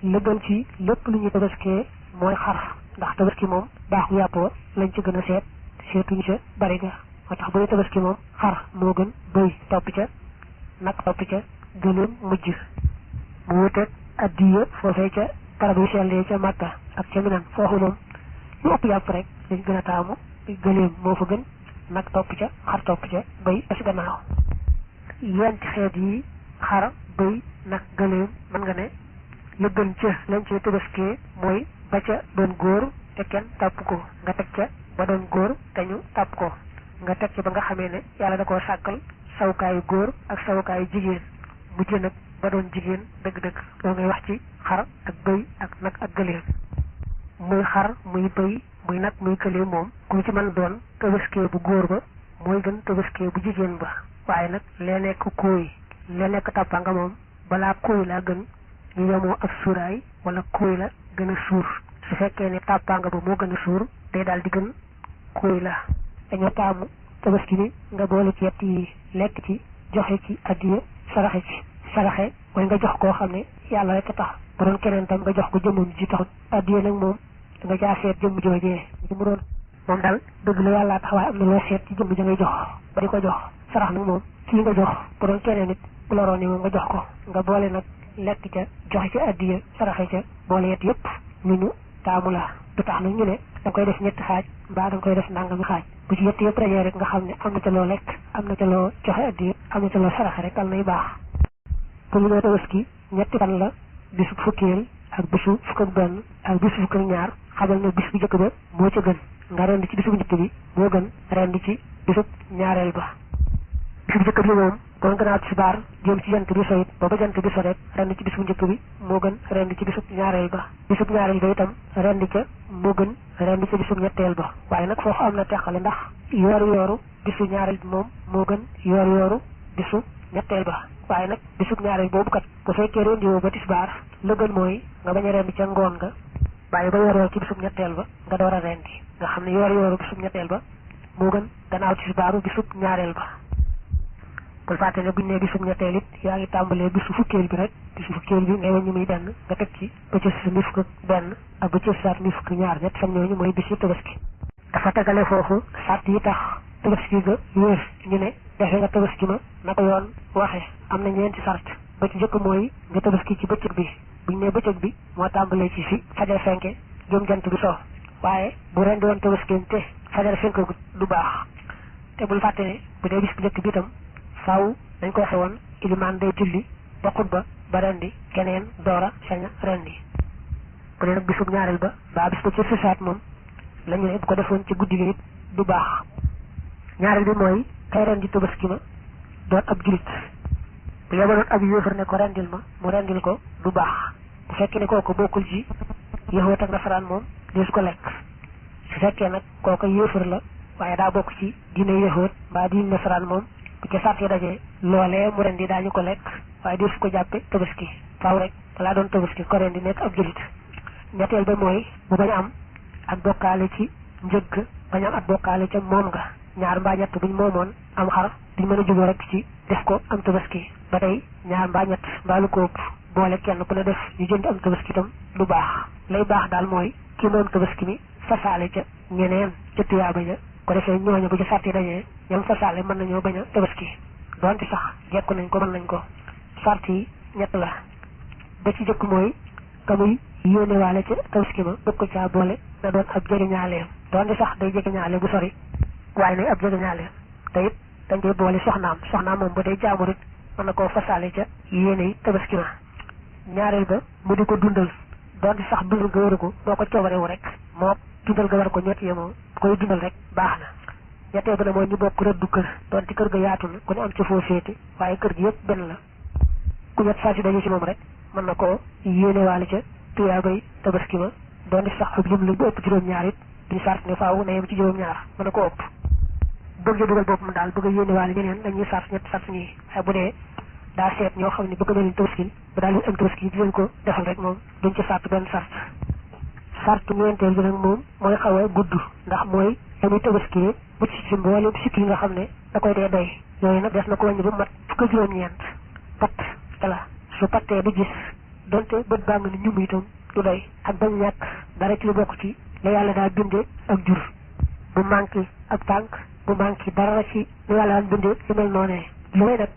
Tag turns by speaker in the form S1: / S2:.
S1: la gën ci lépp lu ñu tabaskee mooy xar ndax tabaski moom baaxu yàppoo lañ ci gën a seetuñu ca bari ga moo tax bu dee tabaski moom xar moo gën bëy topp ca nag topp ca gëléem mujj mu wuteeg addiya foofee ca barab yu sellee ca Makka ak ca Minan foofu moom lu ëpp yàpp rek lañ gën a taamu gëléem moo fa gën nag topp ca xar topp ca bëy ba ci gannaaw yenti xeet yi xar bëy nag gëléem mën nga ne la gën ca lañ ci tabaskee mooy ba ca doon góor te kenn tàpp ko nga teg ca ba doon góor te ñu tàpp ko nga teg ca ba nga xamee ne yàlla da koo sàkkal sawukaayu góor ak sawukaayu jigéen mujj nag ba doon jigéen dëgg-dëgg loo ngay wax ci xar ak bëy ak nag ak gëléem muy xar muy bëy muy nag muy gëléem moom ku ci mën doon tabaskee bu góor ba mooy gën tabaskee bu jigéen ba waaye nag lee nekk kóoy lee nekk tàppanga moom balaa kóoy laa gën ñu yemoo ak suuraay wala kóoy la gën a suur su fekkee ne tàppanga ba moo gën a suur day daal di gën kóoy la dañoo taamu tabaski bi nga boole ci yett yi lekk ci joxe ci addiya saraxe ci saraxe mooy nga jox koo xam ne yàlla rek tax bu doon keneen tam nga jox ko jëmmam ji taxut addiya nag moom da nga caa seet jëmm joojee mu doon moom daal dëgg la yàllaa tax waaye am na loo seet ci jëmm ja ngay jox ba di ko jox sarax nag moom kii nga jox bu doon keneen nit bu la roon moom nga jox ko nga boole nag lekk ca joxe ci addiya saraxe ca boole yett yëpp lu ñu taamu la du tax nag ñu ne da nga koy def ñetti xaaj mbaa da nga koy def nangami xaaj bu ci yett yëpp rajee rek nga xam ne am na ca loo lekk am na ca loo joxe addiya am na ca loo saraxe rek al nay baax bu ñu nee tabaski ñetti fan la bisu fukkeel ak bisu fukk ak benn ak bisu fukk ak ñaar xamal ne bis bu njëkk ba moo ca gën nga rend ci bisu bu njëkk bi moo gën rend ci bisu ñaareel ba bisu bu njëkk bi moom doon gannaaw tisbaar jëm ci jant bi so it booba jant bi so rek rend ci bisu bu njëkk bi moo gën rend ci bisu ñaareel ba bisu ñaareel ba itam rend ca moo gën rend ci bisu ñetteel ba waaye nag foofu am na teqale ndax yooru bisu ñaareel bi moom moo gën yooru bisu ñetteel ba waaye nag bisu ñaareel boobu kat bu fekkee rendi woo ba tisbaar la gën mooy nga bañ a rendi ca ngoon nga bàyyi ba yor ci bisub ñetteel ba nga door a rendi nga xam ne yor bisub ñetteel ba moo gën gannaaw tisbaaru bisub ñaareel ba bul fàtte ne buñ ne bisub ñetteel it yaa ngi tàmbalee bisu fukkeel bi rek bisu fukkeel bi ngay wàññi muy benn nga teg ci ba ci sa fukk ak benn ak ba ci sa fukk ñaar ñett fan ñooñu mooy bisu tabaski dafa tegale foofu sàtt yi tax tabaski ga wér ñu ne defe nga tabaski ma na ko yoon waxe am na ñeenti sart ba ci njëkk mooy nga tabaski ci bëccëg bi buñ ne bëccëg bi moo tàmbalee ci fi fajar fenke jëm jant bi so waaye bu rendi woon tabaski te fajar fenke du baax te bul fàtte ne bu dee bis bu njëkk bi itam faaw dañ koy xewoon ilimaan day julli ba xutba ba rendi keneen doora saña rendi bu dee nag bisub ñaareel ba baa bis ba ci sisaat moom la ñu ne bu ko defoon ci guddi gi it du baax ñaareel bi mooy kay rendi tabaski ma doon ab julit bu yebaloon ab yéefar ne ko rendil ma mu rendil ko du baax bu fekkee ne kooku bokkul ci yahuud ak nasaraan moom deesu ko lekk su fekkee nag kooku yéefar la waaye daa bokk ci diine yahuud mbaa diine nasaraan moom bu ca sàrt yi dajee loolee mu rendi daañu ko lekk waaye deesu ko jàppe tabaski faaw rek balaa doon tabaski ko rendi nekk ab julit ñetteel ba mooy mu bañ a am ak bokkaale ci njëgg bañ a am ak bokkaale ca moom nga ñaar mbaa ñett buñ moomoon am xar duñ mën a juboo rek ci def ko am tabaski ba tey ñaar mbaa ñett mbaa lu ko ëpp boole kenn ku ne def ñu jënd am tabaski itam du baax lay baax daal mooy ki moom tabaski mi fasaale ca ñeneen ca tuyaaba ja ko defee ñooñu bu ci sàrt yi dajee ñoom fasaale mën nañoo bañ a tabaski donte sax jekku nañ ko mën nañ ko sàrt yi ñett la ba ci jëkk mooy ka muy yéenewaale ca tabaski ma bëgg ko caa boole na doon ab jegeñaaleem donte sax day jegeñaale bu sori waaye nag ab jegeñaaleem te it dañ koy boole soxnaam moom ba day jaamu rek mën na koo fasaale ca yéene yi tabaski ma ñaareel ba mu di ko dundal donte sax dundal ga waru ko moo ko coobarewu rek moo dundal ga war ko ñett yemoo koy dundal rek baax na ñetteel ba ne mooy ñu bokk rëddu kër donte kër ga yaatu na ku ne am ca foo féete waaye kër gi yëpp benn la ku ñett saa si daje ci moom rek mën na koo yéenewaale ca tuyaabay tabaski ma donte sax ab lim la bu ëpp juróom-ñaar it duñu sart ne faaw na yem ci juróom-ñaar mën na ko ëpp bëgg dugal boppam daal bëgg a yéenewaale ñeneen dañuy sart ñetti sart ñii waaye bu dee daa seet ñoo xam ne bëgg na leen tabaski ba daal leen am tabaski di leen ko defal rek moom duñ ci sart benn sart ñeenteel bi nag moom mooy xaw a gudd ndax mooy damuy tabaski mucc ci mboolem sikk yi nga xam ne da koy dee doy yooyu nag des na ko wàññi ba mat fukk ak juróom-ñeent patt la su pattee du gis donte bët baa nga ni ñum itam du doy ak bañ ñàkk dara ci lu bokk ci la yàlla daa binde ak jur bu manqué ak tànk bu manqué dara ci lu yàlla daan binde lu mel noonee lu may nag